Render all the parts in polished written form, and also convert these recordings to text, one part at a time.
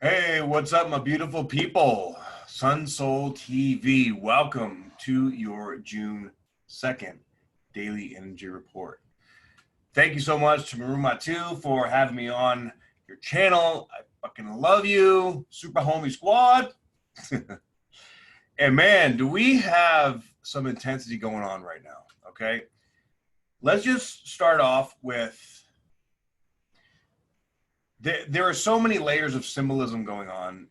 Hey, what's up, my beautiful people? Sun Soul TV, welcome to your June 2nd Daily Energy Report. Thank you so much to Marumatu for having me on your channel. I fucking love you, Super Homie Squad. And man, do we have some intensity going on right now, okay? Let's just start off with there are so many layers of symbolism going on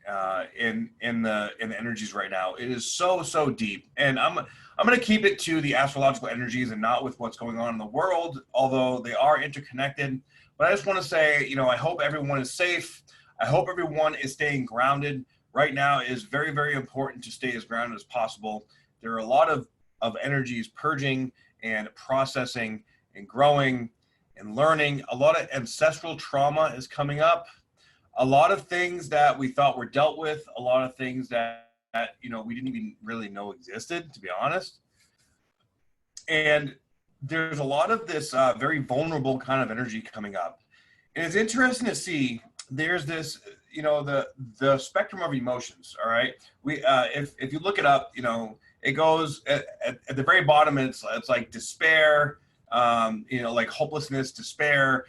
in the energies right now. It is so deep, and I'm going to keep it to the astrological energies and not with what's going on in the world, although they are interconnected. But I just want to say, I hope everyone is safe. I hope everyone is staying grounded. Right now, it is very important to stay as grounded as possible. There are a lot of energies purging and processing and growing and learning. A lot of ancestral trauma is coming up. A lot of things that we thought were dealt with, a lot of things that we didn't even really know existed, to be honest. And there's a lot of this very vulnerable kind of energy coming up. And it's interesting to see there's this, the spectrum of emotions, all right? If you look it up, it goes at the very bottom, it's like despair, like hopelessness, despair,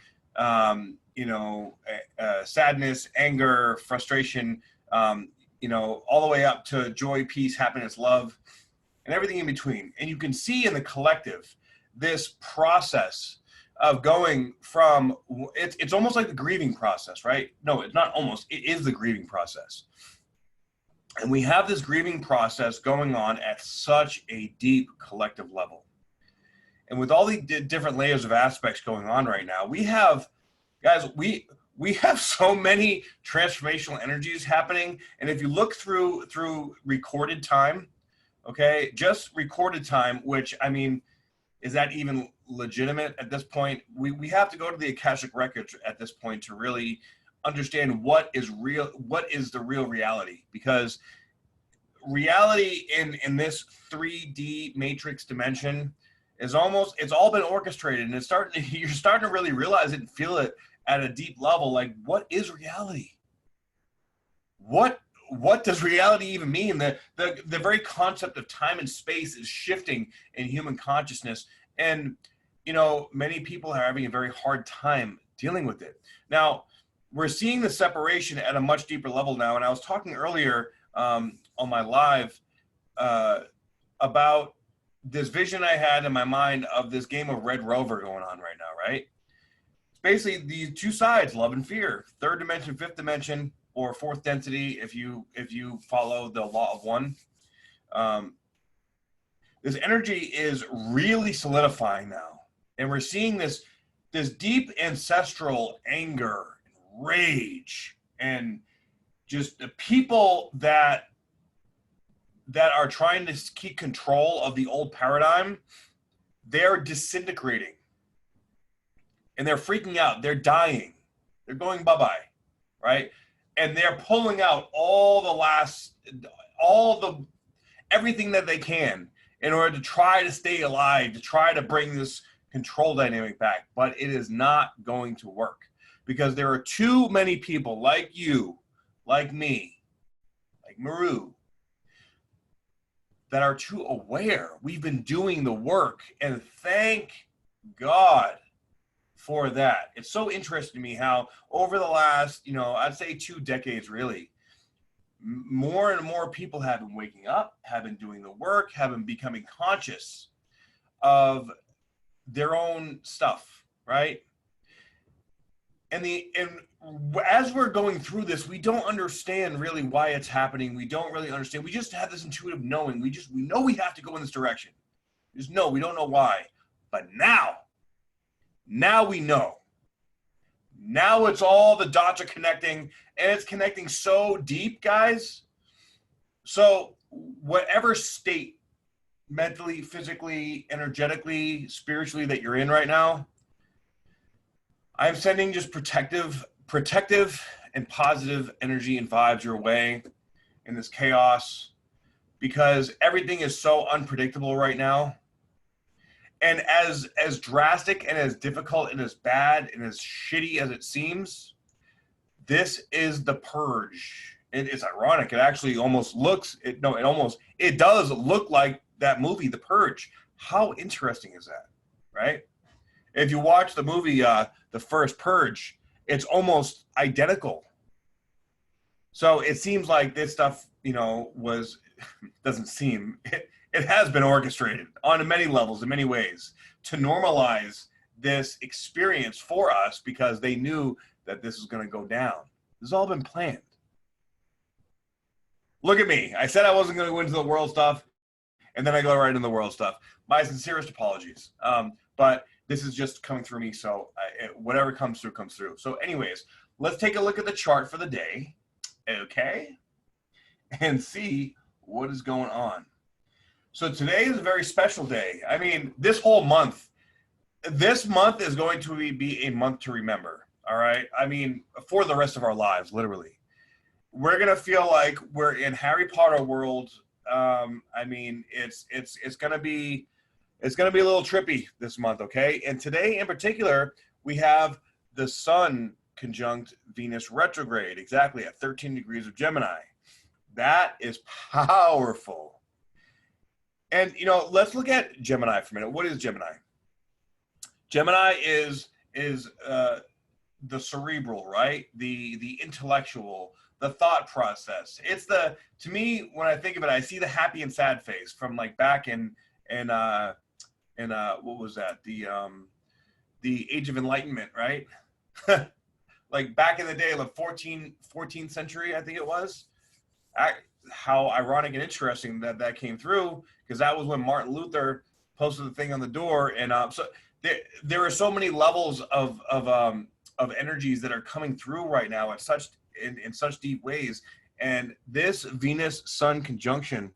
sadness, anger, frustration, all the way up to joy, peace, happiness, love, and everything in between. And you can see in the collective this process of going from, it's almost like the grieving process, right? No, it's not almost, it is the grieving process. And we have this grieving process going on at such a deep collective level. And with all the different layers of aspects going on right now, we have, guys, we have so many transformational energies happening. And if you look through recorded time, okay, just recorded time, which, I mean, is that even legitimate at this point? We have to go to the Akashic Records at this point to really understand what is real, what is the real reality, because reality in this 3D matrix dimension is almost, it's all been orchestrated, and you're starting to really realize it and feel it at a deep level. Like, what is reality? What does reality even mean? The very concept of time and space is shifting in human consciousness, and many people are having a very hard time dealing with it. Now, we're seeing the separation at a much deeper level now, and I was talking earlier on my live about this vision I had in my mind of this game of Red Rover going on right now, right? It's basically these two sides, love and fear, third dimension, fifth dimension, or fourth density, if you follow the law of one. This energy is really solidifying now, and we're seeing this deep ancestral anger and rage, and just the people that are trying to keep control of the old paradigm, they're disintegrating, and they're freaking out. They're dying. They're going bye-bye, right? And they're pulling out everything that they can in order to try to stay alive, to try to bring this control dynamic back. But it is not going to work, because there are too many people like you, like me, like Maru, that are too aware. We've been doing the work, and thank God for that. It's so interesting to me how over the last, I'd say 2 decades, really, more and more people have been waking up, have been doing the work, have been becoming conscious of their own stuff, right? And as we're going through this, we don't understand really why it's happening. We don't really understand. We just have this intuitive knowing. We know we have to go in this direction. We don't know why. But now we know. Now it's all, the dots are connecting, and it's connecting so deep, guys. So whatever state, mentally, physically, energetically, spiritually, that you're in right now, I'm sending just protective and positive energy and vibes your way in this chaos, because everything is so unpredictable right now. And as drastic and as difficult and as bad and as shitty as it seems, This is the purge. It's ironic. It actually almost looks, it does look like that movie, The Purge. How interesting is that, right? If you watch the movie, The First Purge, it's almost identical. So it seems like this stuff, doesn't seem, it has been orchestrated on many levels, in many ways, to normalize this experience for us because they knew that this was going to go down. This has all been planned. Look at me. I said I wasn't going to go into the world stuff, and then I go right into the world stuff. My sincerest apologies. But this is just coming through me, so whatever comes through, comes through. So anyways, let's take a look at the chart for the day, okay? And see what is going on. So today is a very special day. I mean, this month is going to be a month to remember, all right? I mean, for the rest of our lives, literally. We're gonna feel like we're in Harry Potter world. I mean, it's gonna be a little trippy this month, okay? And today in particular, we have the Sun conjunct Venus retrograde, exactly at 13 degrees of Gemini. That is powerful. And let's look at Gemini for a minute. What is Gemini? Gemini is the cerebral, right? The intellectual, the thought process. It's to me, when I think of it, I see the happy and sad face from like back in what was that? The Age of Enlightenment, right? Like back in the day, like 14th century, I think it was. How ironic and interesting that came through, because that was when Martin Luther posted the thing on the door, and so there are so many levels of energies that are coming through right now at in such deep ways. And this Venus Sun conjunction,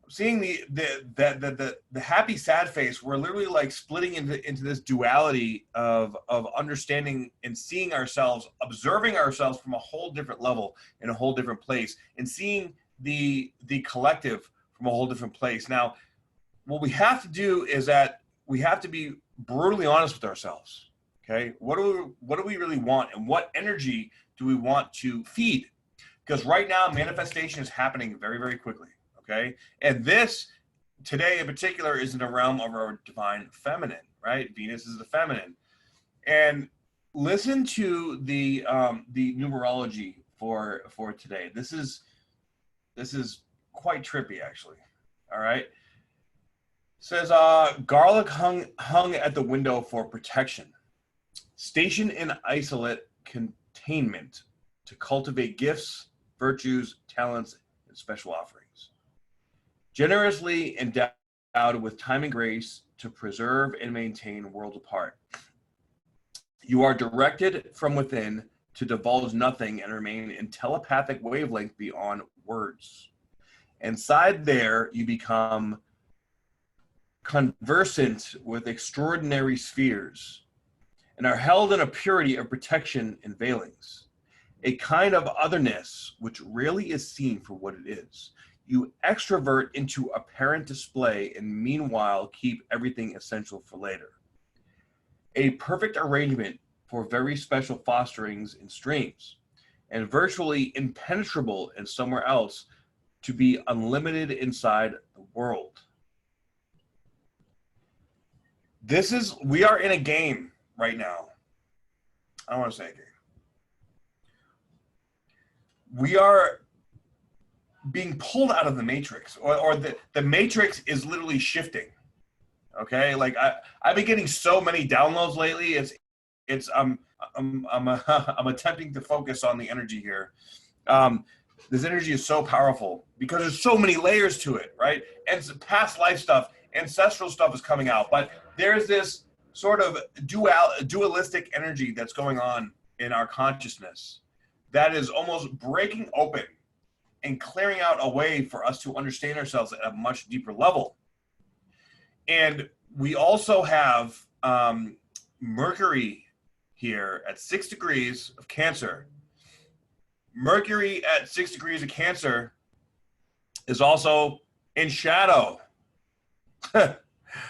seeing the happy sad face, we're literally like splitting into this duality of understanding and seeing ourselves, observing ourselves from a whole different level, in a whole different place, and seeing the collective from a whole different place. Now, what we have to do is that we have to be brutally honest with ourselves. Okay, what do we really want, and what energy do we want to feed? Because right now, manifestation is happening very, very quickly. Okay, and this today in particular is in the realm of our divine feminine, right? Venus is the feminine, and listen to the numerology for today. This is quite trippy, actually. All right. It says garlic hung at the window for protection, stationed in isolate containment to cultivate gifts, virtues, talents, and special offerings. Generously endowed with time and grace to preserve and maintain worlds apart. You are directed from within to divulge nothing and remain in telepathic wavelength beyond words. Inside there, you become conversant with extraordinary spheres and are held in a purity of protection and veilings, a kind of otherness which rarely is seen for what it is. You extrovert into apparent display and meanwhile keep everything essential for later. A perfect arrangement for very special fosterings and streams, and virtually impenetrable in somewhere else to be unlimited inside the world. We are in a game right now. I don't want to say a game. We are being pulled out of the matrix, or the matrix is literally shifting. Okay, like I've been getting so many downloads lately. I'm attempting to focus on the energy here. This energy is so powerful because there's so many layers to it, right? And past life stuff, ancestral stuff is coming out, but there's this sort of dualistic energy that's going on in our consciousness that is almost breaking open and clearing out a way for us to understand ourselves at a much deeper level. And we also have Mercury here at 6 degrees of Cancer. Mercury at 6 degrees of Cancer is also in shadow.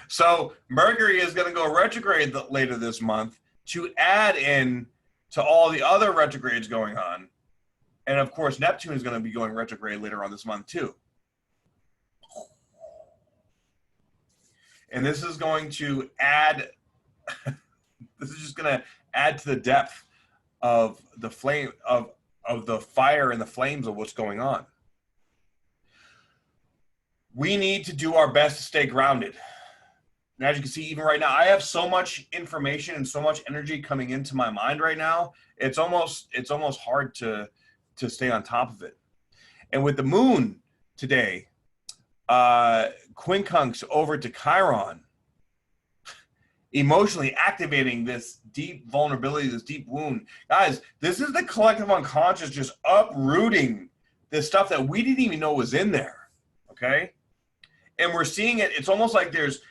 So Mercury is going to go retrograde later this month to add in to all the other retrogrades going on. And of course, Neptune is going to be going retrograde later on this month too. And this is going to add, this is just going to add to the depth of the flame, of the fire and the flames of what's going on. We need to do our best to stay grounded. And as you can see, even right now, I have so much information and so much energy coming into my mind right now. It's almost hard to stay on top of it. And with the moon today, quincunx over to Chiron, emotionally activating this deep vulnerability, this deep wound. Guys, this is the collective unconscious just uprooting this stuff that we didn't even know was in there, okay? And we're seeing it. It's almost like there's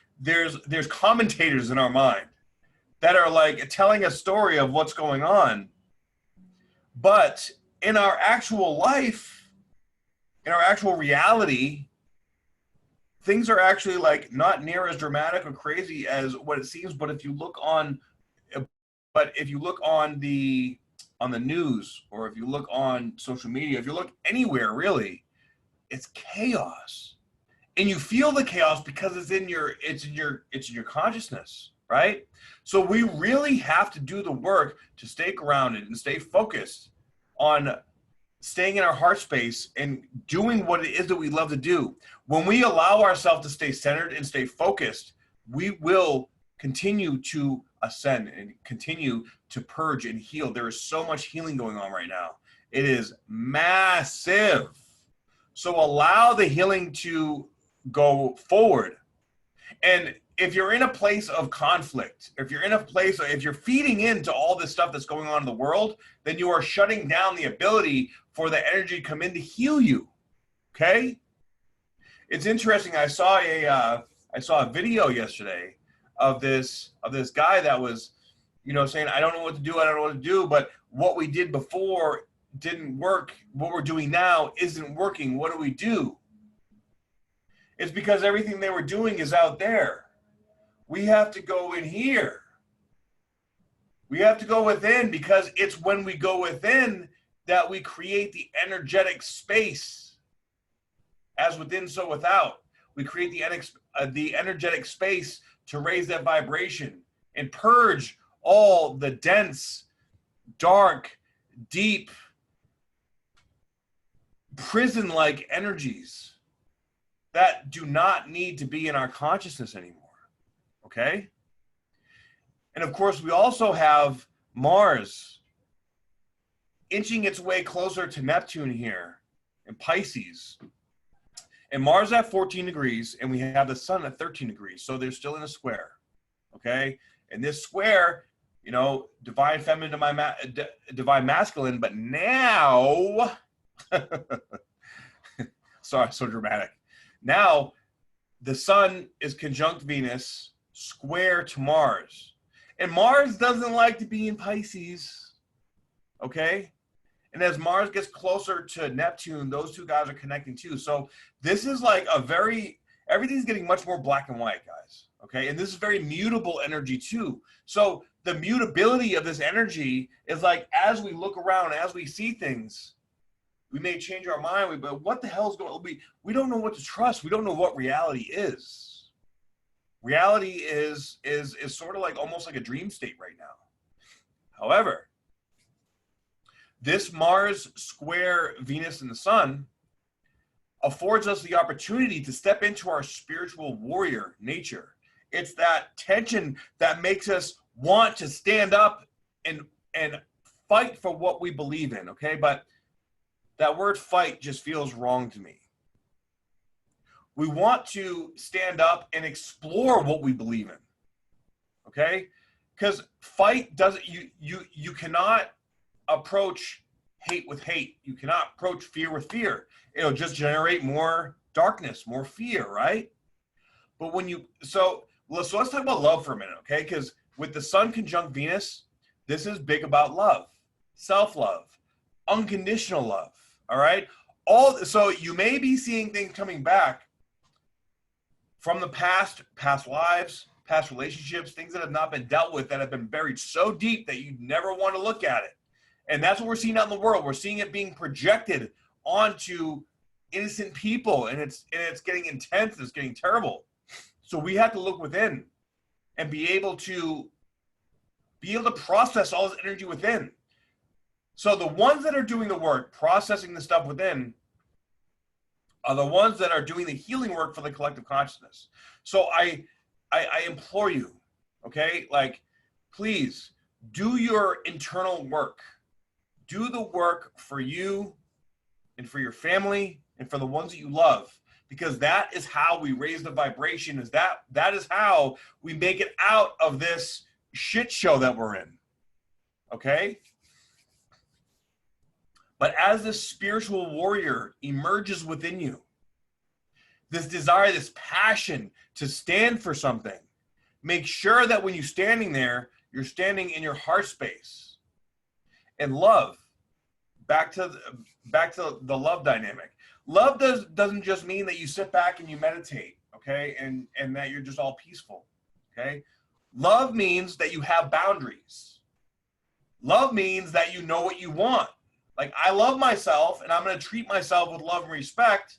commentators in our mind that are like telling a story of what's going on. But in our actual life, in our actual reality, things are actually like not near as dramatic or crazy as what it seems. But if you look on the news, or if you look on social media, if you look anywhere really, it's chaos. And you feel the chaos because it's in your consciousness, right? So we really have to do the work to stay grounded and stay focused on staying in our heart space and doing what it is that we love to do. When we allow ourselves to stay centered and stay focused, we will continue to ascend and continue to purge and heal. There is so much healing going on right now. It is massive. So allow the healing to go forward. And if you're in a place of conflict, if you're feeding into all this stuff that's going on in the world, then you are shutting down the ability for the energy to come in to heal you. Okay? It's interesting. I saw a video yesterday of this guy that was, saying, I don't know what to do, but what we did before didn't work. What we're doing now isn't working. What do we do? It's because everything they were doing is out there. We have to go in here. We have to go within, because it's when we go within that we create the energetic space. As within, so without. We create the energetic space to raise that vibration and purge all the dense, dark, deep, prison-like energies that do not need to be in our consciousness anymore, okay? And of course, we also have Mars inching its way closer to Neptune here in Pisces. And Mars at 14 degrees, and we have the sun at 13 degrees. So they're still in a square, okay? And this square, divine feminine, divine masculine, but now, sorry, so dramatic. Now, the sun is conjunct Venus, square to Mars. And Mars doesn't like to be in Pisces, okay? And as Mars gets closer to Neptune, those two guys are connecting too. So this is like everything's getting much more black and white, guys, okay? And this is very mutable energy too. So the mutability of this energy is like, as we look around, as we see things, we may change our mind, but what the hell is going on? We don't know what to trust. We don't know what reality is. Reality is sort of like almost like a dream state right now. However, this Mars square Venus and the sun affords us the opportunity to step into our spiritual warrior nature. It's that tension that makes us want to stand up and fight for what we believe in, okay? But that word fight just feels wrong to me. We want to stand up and explore what we believe in, okay? Because fight doesn't, you cannot approach hate with hate. You cannot approach fear with fear. It'll just generate more darkness, more fear, right? But so let's talk about love for a minute, okay? Because with the sun conjunct Venus, this is big about love, self-love, unconditional love, all right? So you may be seeing things coming back from the past lives, past relationships, things that have not been dealt with, that have been buried so deep that you never want to look at it. And that's what we're seeing out in the world. We're seeing it being projected onto innocent people, and it's getting intense, and it's getting terrible. So we have to look within and be able to process all this energy within. So the ones that are doing the work, processing the stuff within, are the ones that are doing the healing work for the collective consciousness. So I implore you, okay, like, please do your internal work. Do the work for you and for your family and for the ones that you love, because that is how we raise the vibration. That is how we make it out of this shit show that we're in, okay? But as this spiritual warrior emerges within you, this desire, this passion to stand for something, make sure that when you're standing there, you're standing in your heart space. And love, back to the love dynamic. Love doesn't just mean that you sit back and you meditate, okay, and that you're just all peaceful, okay? Love means that you have boundaries. Love means that you know what you want. Like, I love myself, and I'm going to treat myself with love and respect,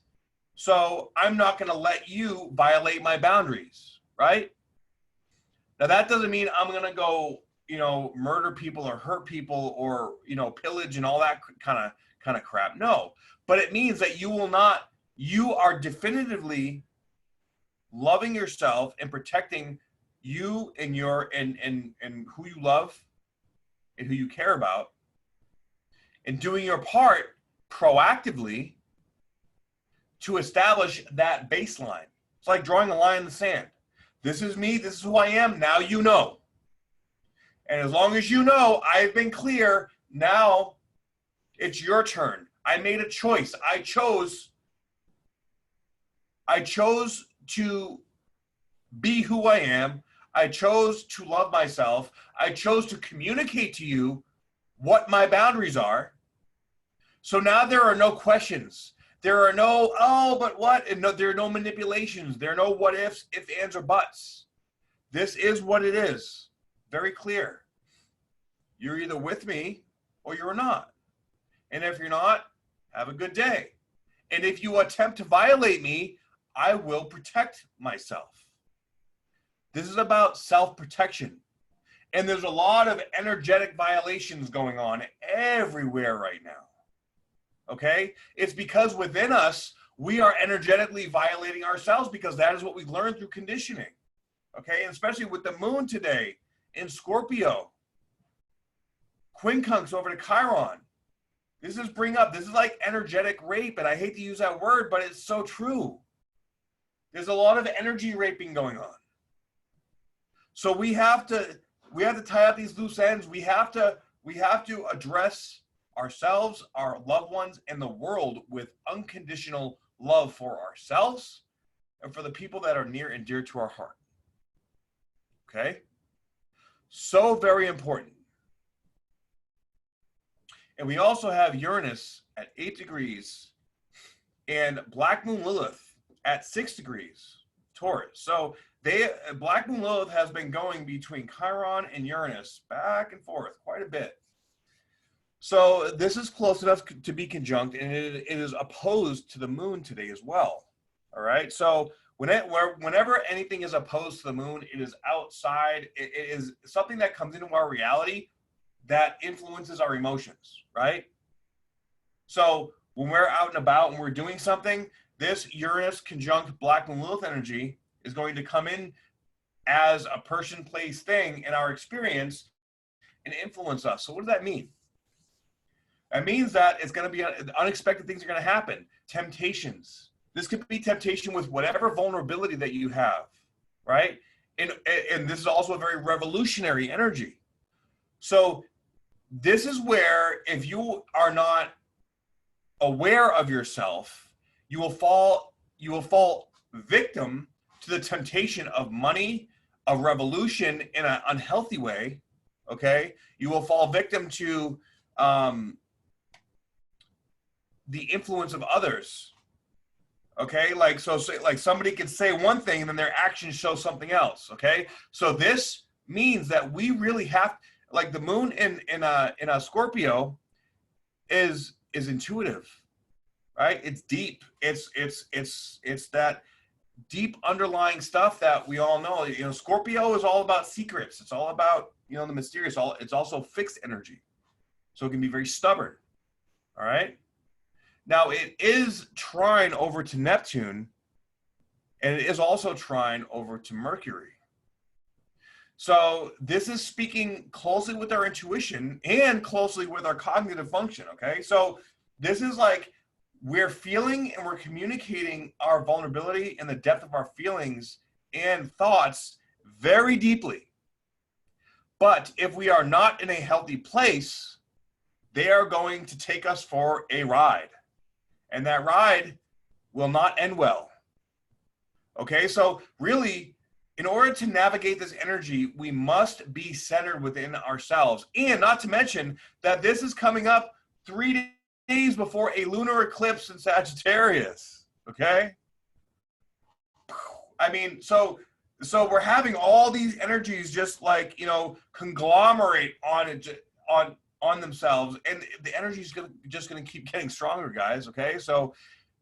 so I'm not going to let you violate my boundaries, right? Now, that doesn't mean I'm going to go, murder people or hurt people or, pillage and all that kind of crap. No, but it means that you are definitively loving yourself and protecting you and and who you love and who you care about, and doing your part proactively to establish that baseline. It's like drawing a line in the sand. This is me, this is who I am, now you know. And as long as you know, I've been clear, now it's your turn. I made a choice. I chose to be who I am. I chose to love myself. I chose to communicate to you what my boundaries are. So now there are no questions. There are no, oh, but what? And no, there are no manipulations. There are no what ifs, ands, or buts. This is what it is. Very clear. You're either with me or you're not. And if you're not, have a good day. And if you attempt to violate me, I will protect myself. This is about self-protection. And there's a lot of energetic violations going on everywhere right now. Okay? It's because within us, we are energetically violating ourselves, because that is what we learned through conditioning. Okay? And especially with the moon today in Scorpio. Quincunx over to Chiron. This is like energetic rape, and I hate to use that word, but it's so true. There's a lot of energy raping going on. So we have to tie up these loose ends. We have to address ourselves, our loved ones, and the world with unconditional love for ourselves and for the people that are near and dear to our heart. Okay? So very important. And we also have Uranus at 8 degrees and Black Moon Lilith at 6 degrees Taurus. So Black Moon Lilith has been going between Chiron and Uranus back and forth quite a bit. So this is close enough to be conjunct, and it is opposed to the moon today as well. All right. So whenever anything is opposed to the moon, it is outside. It is something that comes into our reality that influences our emotions, right? So when we're out and about and we're doing something, this Uranus conjunct Black Moon Lilith energy is going to come in as a person, place, thing in our experience and influence us. So what does that mean? That means that it's going to be unexpected things are going to happen. Temptations. This could be temptation with whatever vulnerability that you have, right? And this is also a very revolutionary energy. So this is where, if you are not aware of yourself, you will fall victim to the temptation of money, of revolution in an unhealthy way. Okay, you will fall victim to the influence of others. Okay, like so like somebody could say one thing and then their actions show something else. Okay, so this means that we really have, like, the moon in a Scorpio is intuitive, right? It's deep. It's that deep underlying stuff that we all know. You know, Scorpio is all about secrets. It's all about, you know, the mysterious. It's also fixed energy, so it can be very stubborn. All right. Now, it is trine over to Neptune, and it is also trine over to Mercury. So this is speaking closely with our intuition and closely with our cognitive function, okay? So this is like we're feeling and we're communicating our vulnerability and the depth of our feelings and thoughts very deeply. But if we are not in a healthy place, they are going to take us for a ride. And that ride will not end well. Okay, so really, in order to navigate this energy, we must be centered within ourselves. And not to mention that this is coming up 3 days before a lunar eclipse in Sagittarius. Okay? I mean, so we're having all these energies just like, you know, conglomerate on themselves, and the energy is just going to keep getting stronger, guys. Okay, so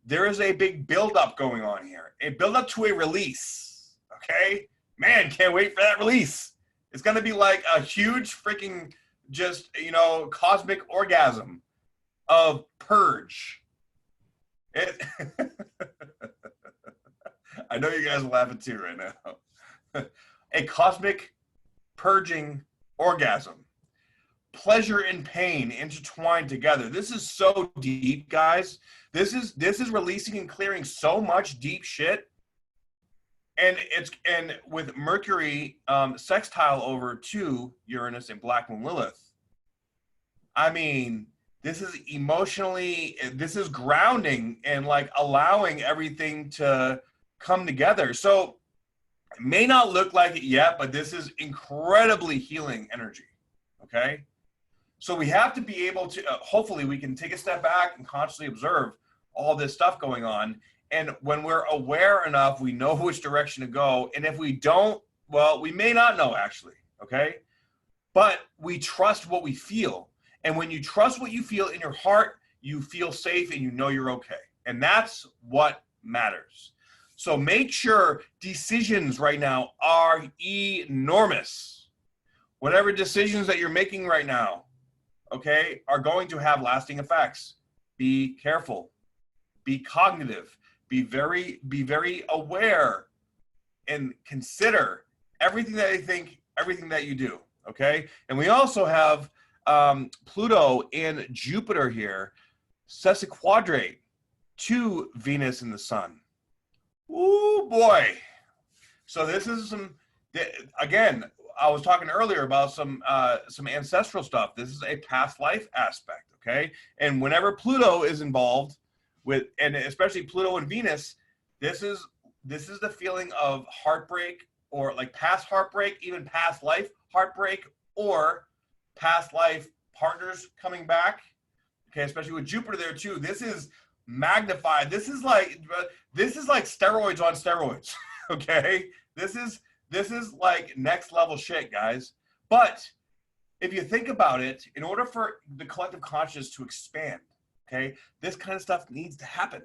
there is a big buildup going on here, a buildup to a release. Okay, man, can't wait for that release. It's going to be like a huge freaking, just, you know, cosmic orgasm of purge. I know you guys are laughing too right now. A cosmic purging orgasm. Pleasure and pain intertwined together. This is so deep, guys. This is releasing and clearing so much deep shit. And with Mercury sextile over to Uranus and Black Moon Lilith. I mean, this is emotionally, this is grounding and like allowing everything to come together. So it may not look like it yet, but this is incredibly healing energy. Okay. So we have to be able to, hopefully we can take a step back and consciously observe all this stuff going on. And when we're aware enough, we know which direction to go. And if we don't, well, we may not know actually, okay? But we trust what we feel. And when you trust what you feel in your heart, you feel safe and you know you're okay. And that's what matters. So make sure decisions right now are enormous. Whatever decisions that you're making right now, okay, are going to have lasting effects. Be careful, be cognitive, be very aware, and consider everything that you think, everything that you do, okay? And we also have Pluto and Jupiter here, sesquiquadrate to Venus and the Sun. Ooh, boy. So this is some, again, I was talking earlier about some ancestral stuff. This is a past life aspect, okay? And whenever Pluto is involved with, and especially Pluto and Venus, this is the feeling of heartbreak, or like past heartbreak, even past life heartbreak, or past life partners coming back. Okay, especially with Jupiter there too. This is magnified. This is like steroids on steroids. Okay, this is like next level shit, guys. But if you think about it, in order for the collective consciousness to expand, okay, this kind of stuff needs to happen.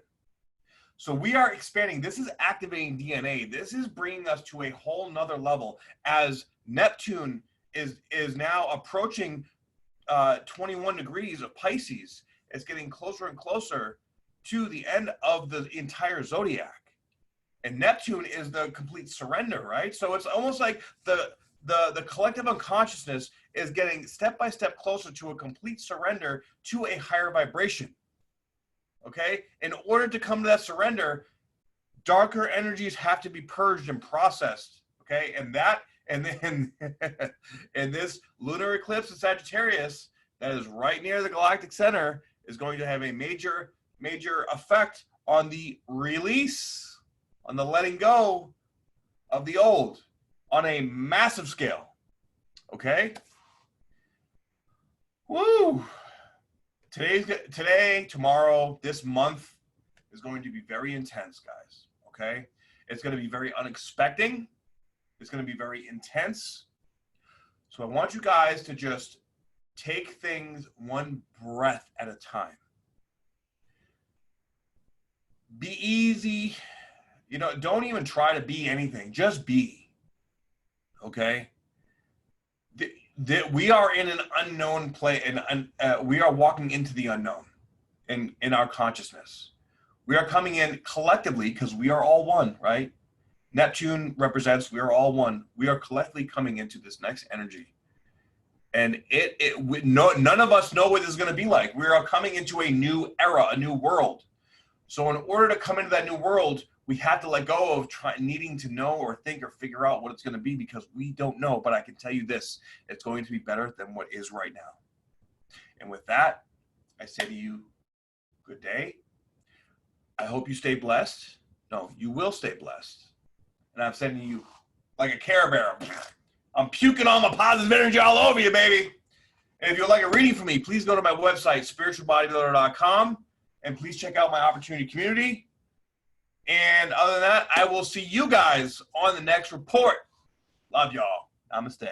So we are expanding. This is activating DNA. This is bringing us to a whole nother level as Neptune is now approaching 21 degrees of Pisces. It's getting closer and closer to the end of the entire zodiac. And Neptune is the complete surrender, right? So it's almost like the collective unconsciousness is getting step by step closer to a complete surrender to a higher vibration. Okay? In order to come to that surrender, darker energies have to be purged and processed. Okay? And then and this lunar eclipse in Sagittarius that is right near the galactic center is going to have a major effect on the release, on the letting go of the old on a massive scale. Okay? Woo! Today, tomorrow, this month, is going to be very intense, guys, okay? It's going to be very unexpected. It's going to be very intense. So I want you guys to just take things one breath at a time. Be easy. You know, don't even try to be anything. Just be. Okay? We are in an unknown place, and we are walking into the unknown in our consciousness. We are coming in collectively because we are all one, right? Neptune represents we are all one. We are collectively coming into this next energy. And none of us know what this is going to be like. We are coming into a new era, a new world. So in order to come into that new world, we have to let go of needing to know or think or figure out what it's going to be, because we don't know. But I can tell you this, it's going to be better than what is right now. And with that, I say to you, good day. I hope you stay blessed. No, you will stay blessed. And I'm sending you like a Care Bear. I'm puking all my positive energy all over you, baby. And if you'd like a reading from me, please go to my website, spiritualbodybuilder.com, and please check out my opportunity community. And other than that, I will see you guys on the next report. Love y'all. Namaste.